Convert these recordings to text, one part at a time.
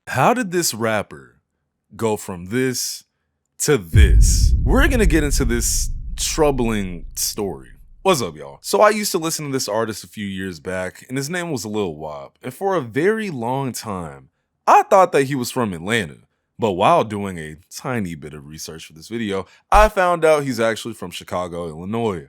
How did this rapper go from this to this? We're gonna get into this troubling story. What's up, y'all? So I used to listen to this artist a few years back, and his name was Lil Wop. And for a very long time, I thought that he was from Atlanta. But while doing a tiny bit of research for this video, I found out he's actually from Chicago, Illinois.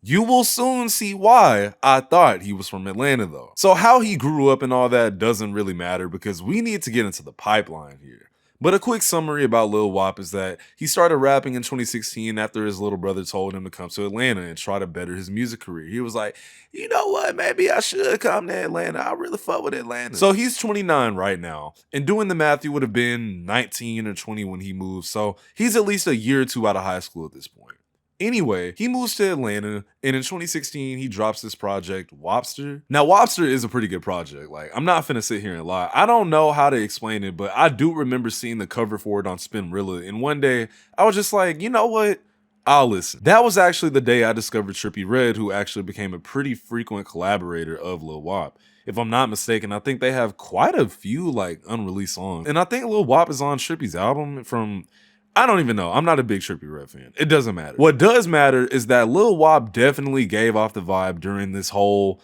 You will soon see why I thought he was from Atlanta though. So how he grew up and all that doesn't really matter because we need to get into the pipeline here. But a quick summary about Lil Wop is that he started rapping in 2016 after his little brother told him to come to Atlanta and try to better his music career. He was like, you know what, maybe I should come to Atlanta. I really fuck with Atlanta. So he's 29 right now. And doing the math, he would have been 19 or 20 when he moved. So he's at least a year or two out of high school at this point. Anyway, he moves to Atlanta, and in 2016, he drops this project, Wopster. Now, Wopster is a pretty good project. Like, I'm not finna sit here and lie. I don't know how to explain it, but I do remember seeing the cover for it on Spinrilla, and one day, I was just like, you know what? I'll listen. That was actually the day I discovered Trippie Redd, who actually became a pretty frequent collaborator of Lil Wop. If I'm not mistaken, I think they have quite a few, like, unreleased songs. And I think Lil Wop is on Trippie's album from... I don't even know. I'm not a big Trippie Redd fan. It doesn't matter. What does matter is that Lil Wop definitely gave off the vibe during this whole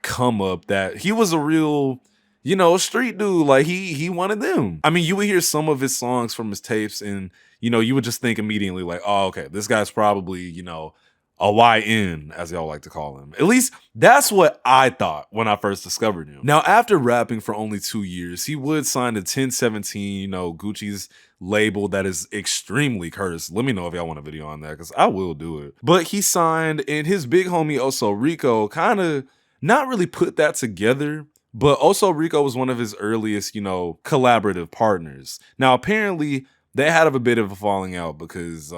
come up that he was a real, you know, street dude. Like he wanted them. I mean, you would hear some of his songs from his tapes and, you know, you would just think immediately like, oh, okay, this guy's probably, you know, a YN, as y'all like to call him. At least that's what I thought when I first discovered him. Now, after rapping for only 2 years, he would sign to 1017, you know, Gucci's label that is extremely cursed. Let me know if y'all want a video on that, because I will do it. But he signed, and his big homie Oso Rico kind of not really put that together, but Oso Rico was one of his earliest, you know, collaborative partners. Now, apparently, they had a bit of a falling out because,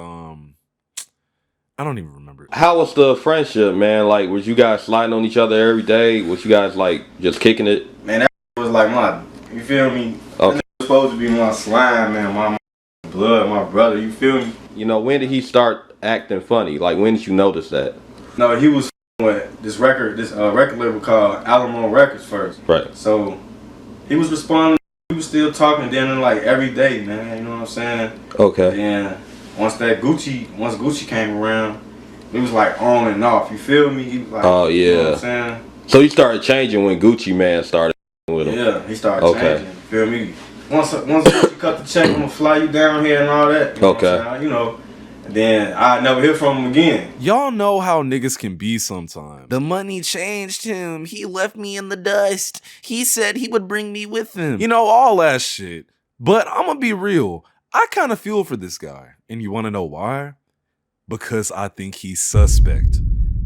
I don't even remember. How was the friendship, man? Like, was you guys sliding on each other every day? Was you guys like just kicking it? Man, that was like my, you feel me? Okay. That was supposed to be my slime, man, my blood, my brother, you feel me? You know, when did he start acting funny? Like, when did you notice that? No, he was with this record label called Alamo Records first. Right. So, he was responding, he was still talking then like every day, man, you know what I'm saying? Okay. And once Gucci came around, it was like on and off. You feel me? He was like, oh yeah. You know what I'm saying? So he started changing when Gucci Man started with him. Yeah, he started changing. You feel me? Once Gucci cut the check, I'm gonna fly you down here and all that. You know okay. You know. And then I never hear from him again. Y'all know how niggas can be sometimes. The money changed him. He left me in the dust. He said he would bring me with him. You know, all that shit. But I'm gonna be real. I kind of feel for this guy. And you want to know why? Because I think he's suspect.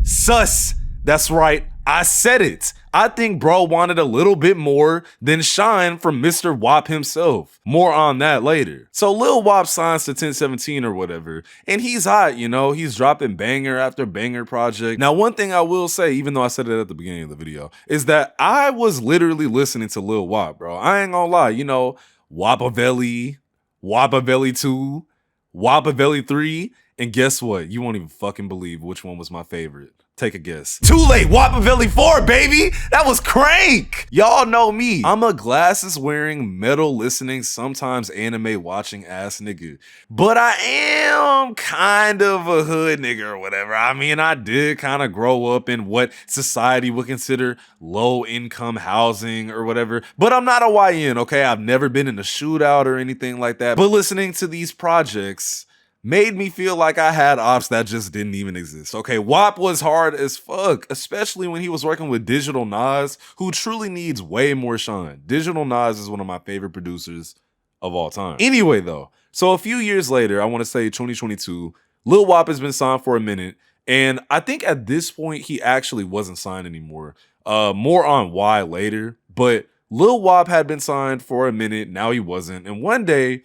Sus! That's right. I said it. I think bro wanted a little bit more than shine from Mr. Wop himself. More on that later. So Lil Wop signs to 1017 or whatever, and he's hot, you know, he's dropping banger after banger project. Now, one thing I will say, even though I said it at the beginning of the video, is that I was literally listening to Lil Wop, bro. I ain't gonna lie, you know, Wopavelli, Wopavelli 2, Wopavelli 3, and guess what? You won't even fucking believe which one was my favorite. Take a guess. Too late, Wopavelli 4, baby! That was crank! Y'all know me. I'm a glasses wearing, metal listening, sometimes anime watching ass nigga. But I am kind of a hood nigga or whatever. I mean, I did kind of grow up in what society would consider low income housing or whatever. But I'm not a YN, okay? I've never been in a shootout or anything like that. But listening to these projects made me feel like I had ops that just didn't even exist. Okay, Wop was hard as fuck, especially when he was working with Digital Nas, who truly needs way more shine. Digital Nas is one of my favorite producers of all time. Anyway, though, so a few years later, I want to say 2022, Lil Wop has been signed for a minute, and I think at this point, he actually wasn't signed anymore. More on why later, but Lil Wop had been signed for a minute, now he wasn't, and one day,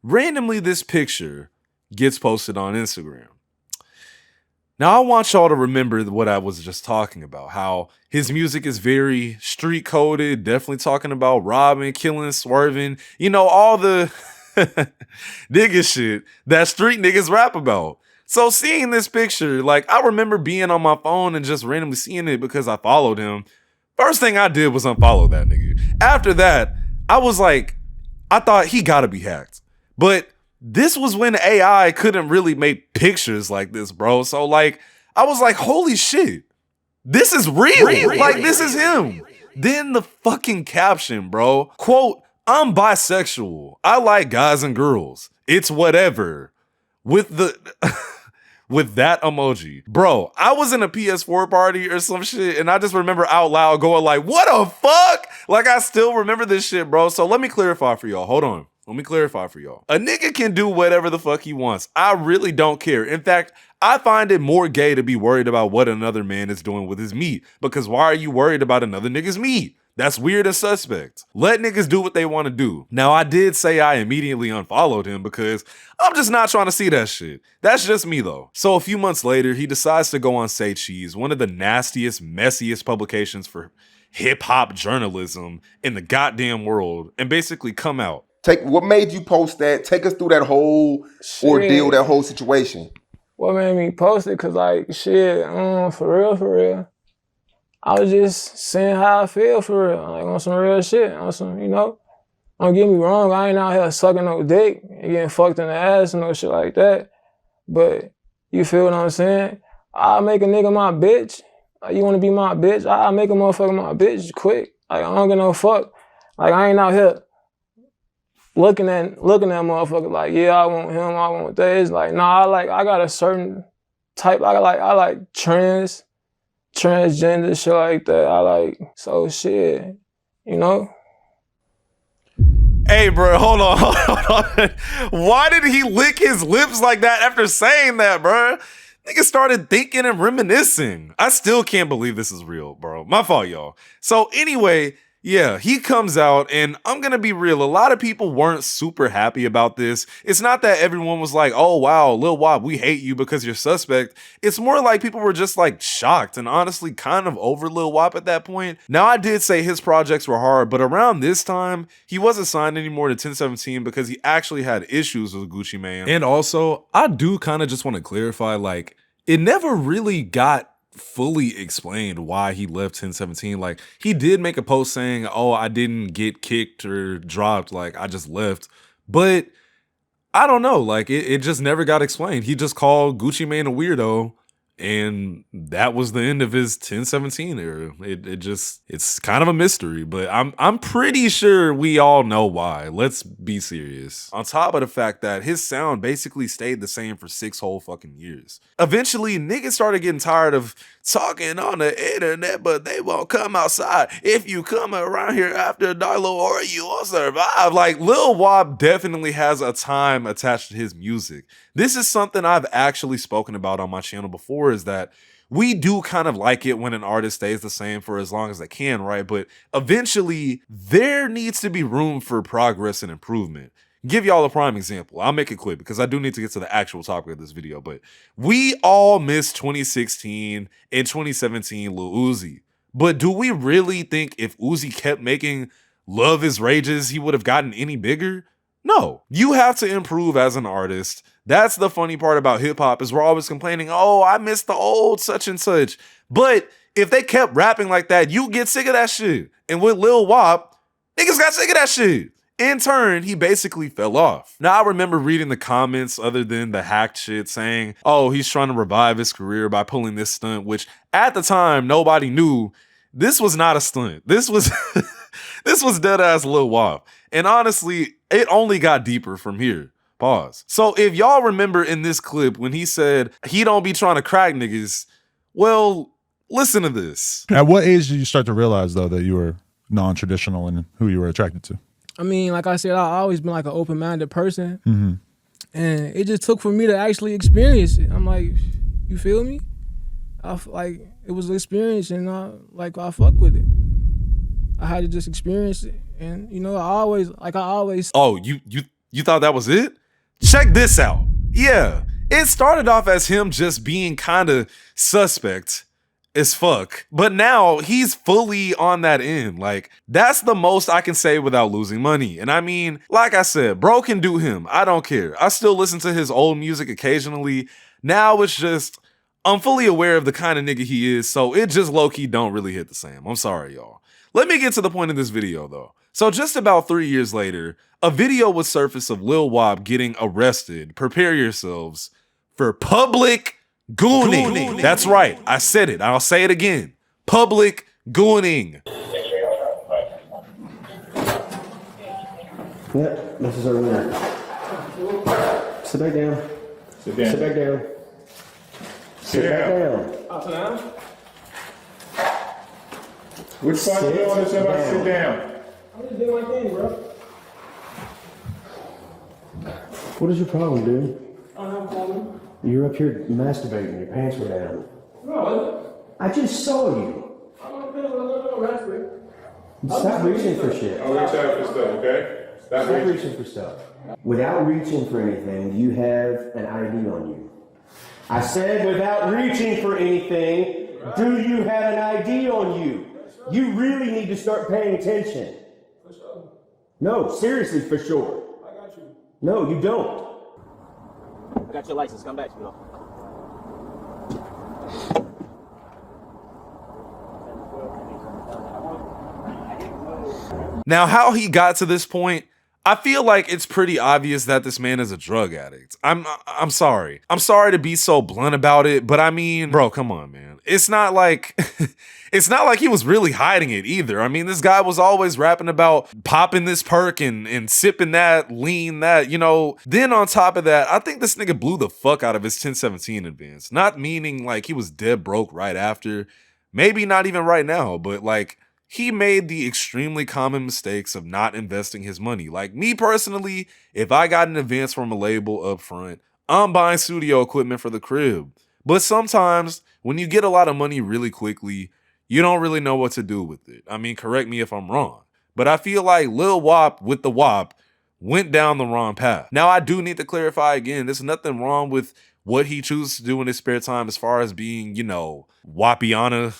randomly this picture gets posted on Instagram. Now, I want y'all to remember what I was just talking about, how his music is very street coded, definitely talking about robbing, killing, swerving, you know, all the nigga shit that street niggas rap about. So seeing this picture, like, I remember being on my phone and just randomly seeing it because I followed him. First thing I did was unfollow that nigga. After that, I was like, I thought he gotta be hacked. But this was when AI couldn't really make pictures like this, bro. So like, I was like, holy shit, this is real. Like, this is him. Then the fucking caption, bro. Quote, I'm bisexual. I like guys and girls. It's whatever. With the with that emoji. Bro, I was in a PS4 party or some shit, and I just remember out loud going like, what the fuck? Like, I still remember this shit, bro. So let me clarify for y'all. Hold on. Let me clarify for y'all. A nigga can do whatever the fuck he wants. I really don't care. In fact, I find it more gay to be worried about what another man is doing with his meat. Because why are you worried about another nigga's meat? That's weird and suspect. Let niggas do what they want to do. Now, I did say I immediately unfollowed him because I'm just not trying to see that shit. That's just me, though. So a few months later, he decides to go on Say Cheese, one of the nastiest, messiest publications for hip-hop journalism in the goddamn world, and basically come out. What made you post that? Take us through that whole ordeal, that whole situation. What made me post it? Cause like shit, for real. I was just saying how I feel for real. Like on some real shit. On some, don't get me wrong, I ain't out here sucking no dick and getting fucked in the ass and no shit like that. But you feel what I'm saying? I'll make a nigga my bitch. Like, you wanna be my bitch? I'll make a motherfucker my bitch quick. Like, I don't give no fuck. Like, I ain't out here looking at motherfuckers like, yeah, I want him, I want that. It's like, nah, I got a certain type. I like transgender shit like that. So shit, Hey, bro, hold on. Why did he lick his lips like that after saying that, bro? Nigga started thinking and reminiscing. I still can't believe this is real, bro. My fault, y'all. So anyway, yeah, he comes out, and I'm gonna be real, a lot of people weren't super happy about this. It's not that everyone was like, oh wow, Lil Wop, we hate you because you're suspect. It's more like people were just like shocked and honestly kind of over Lil Wop at that point. Now, I did say his projects were hard, but around this time, he wasn't signed anymore to 1017 because he actually had issues with Gucci Mane. And also, I do kind of just want to clarify, like, it never really got fully explained why he left 1017. Like, he did make a post saying, oh, I didn't get kicked or dropped, like I just left, but I don't know, like it just never got explained. He just called Gucci Mane a weirdo, and that was the end of his 1017 era. It's kind of a mystery, but I'm pretty sure we all know why. Let's be serious. On top of the fact that his sound basically stayed the same for 6 whole fucking years. Eventually, niggas started getting tired of talking on the internet, but they won't come outside. If you come around here after dark, or you won't survive. Like, Lil Wop definitely has a time attached to his music. This is something I've actually spoken about on my channel before, is that we do kind of like it when an artist stays the same for as long as they can, right? But eventually, there needs to be room for progress and improvement. Give y'all a prime example. I'll make it quick because I do need to get to the actual topic of this video, but we all miss 2016 and 2017 Lil Uzi. But do we really think if Uzi kept making Love Is Rages, he would have gotten any bigger? No. You have to improve as an artist. That's the funny part about hip hop, is we're always complaining, oh, I miss the old such and such. But if they kept rapping like that, you get sick of that shit. And with Lil Wop, niggas got sick of that shit. In turn, he basically fell off. Now, I remember reading the comments other than the hacked shit saying, oh, he's trying to revive his career by pulling this stunt, which at the time, nobody knew this was not a stunt. This was this was dead ass Lil Wop. And honestly, it only got deeper from here. Pause. So if y'all remember in this clip when he said he don't be trying to crack niggas, well, listen to this. At what age did you start to realize, though, that you were non-traditional in who you were attracted to? I mean, like I said, I've always been like an open-minded person. Mm-hmm. And it just took for me to actually experience it. I'm like, you feel me? Like, it was an experience, and I fuck with it. I had to just experience it. And, I always... Oh, you thought that was it? Check this out. Yeah, it started off as him just being kind of suspect as fuck, but now he's fully on that end. Like, that's the most I can say without losing money. And I mean, like I said, bro can do him. I don't care. I still listen to his old music occasionally. Now it's just, I'm fully aware of the kind of nigga he is, so it just low-key don't really hit the same. I'm sorry, y'all. Let me get to the point of this video, though. So just about 3 years later, a video was surfaced of Lil Wop getting arrested. Prepare yourselves for public gooning. That's right. I said it. I'll say it again. Public gooning. Yep, this is our winner. Sit back down. Sit down. Sit back down. Sit back down. Up and down. Which part do you want to sit down? I'm just doing my thing, bro. What is your problem, dude? I don't have a problem. You're up here masturbating. Your pants were down. No, I just saw you. I'm not paying no respect. Stop reaching for shit. I'll reach out for stuff, okay? Stop Stop reaching. reaching for stuff. Without reaching for anything, you have an ID on you. I said without reaching for anything, do you have an ID on you? You really need to start paying attention. For sure. No, seriously, for sure. I got you. No, you don't. I got your license. Come back, Speedo. Now, how he got to this point, I feel like it's pretty obvious that this man is a drug addict. I'm sorry. I'm sorry to be so blunt about it, but I mean, bro, come on, man. It's not like it's not like he was really hiding it either. I mean, this guy was always rapping about popping this perk and sipping that, lean that, you know. Then on top of that, I think this nigga blew the fuck out of his 1017 advance. Not meaning like he was dead broke right after. Maybe not even right now, but like he made the extremely common mistakes of not investing his money. Like me personally, if I got an advance from a label up front, I'm buying studio equipment for the crib. But sometimes when you get a lot of money really quickly, you don't really know what to do with it. I mean, correct me if I'm wrong, but I feel like Lil Wop with the Wop went down the wrong path. Now, I do need to clarify again, there's nothing wrong with what he chooses to do in his spare time as far as being, you know, Wapiana.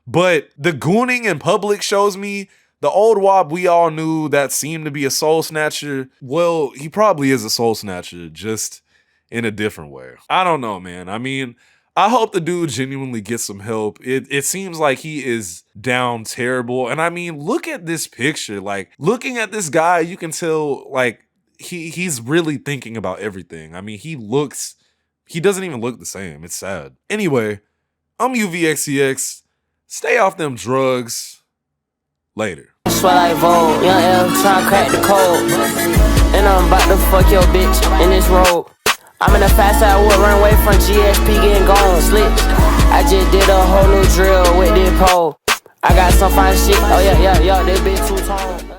But the gooning in public shows me the old Wop we all knew that seemed to be a soul snatcher. Well, he probably is a soul snatcher, just in a different way. I don't know, man. I mean, I hope the dude genuinely gets some help. It seems like he is down terrible. And I mean, look at this picture. Like, looking at this guy, you can tell, like, he's really thinking about everything. I mean, he doesn't even look the same. It's sad. Anyway, I'm UVXCX. Stay off them drugs. Later. Sweat like Vogue, young L tryna crack the code. And I'm about to fuck your bitch in this road. I'm in a fast side wood, run away from GSP, getting gone, slick. I just did a whole new drill with this pole. I got some fine shit, oh yeah, this bitch too